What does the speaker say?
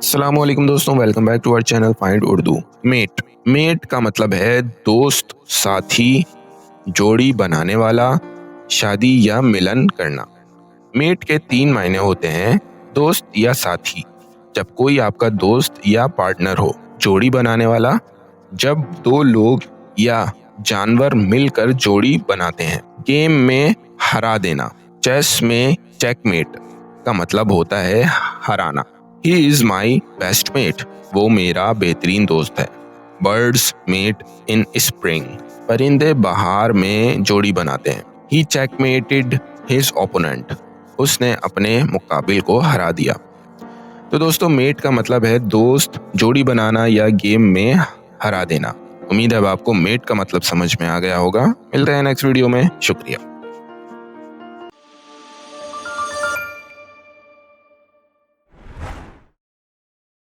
अस्सलामुअलैकुम दोस्तों, welcome back to our channel find Urdu. Mate का मतलब है दोस्त, साथी, जोड़ी बनाने वाला, शादी या मिलन करना। मेट के 3 मायने होते हैं, दोस्त या साथी, जब कोई आपका दोस्त या पार्टनर हो। जोड़ी बनाने वाला, जब 2 लोग या जानवर मिलकर जोड़ी बनाते हैं। गेम में हरा देना, चेस में चेकमेट का मतलब होता है हराना। He is my best mate, वो मेरा बेहतरीन दोस्त है। बर्ड्स मेट इन स्प्रिंग, परिंदे बहार में जोड़ी बनाते हैं। ही चेकमेटेड हिज ओपोनेंट, उसने अपने मुकाबिल को हरा दिया। तो दोस्तों, मेट का मतलब है दोस्त, जोड़ी बनाना या गेम में हरा देना। उम्मीद है अब आपको मेट का मतलब समझ में आ गया होगा। मिलते हैं नेक्स्ट वीडियो में, शुक्रिया।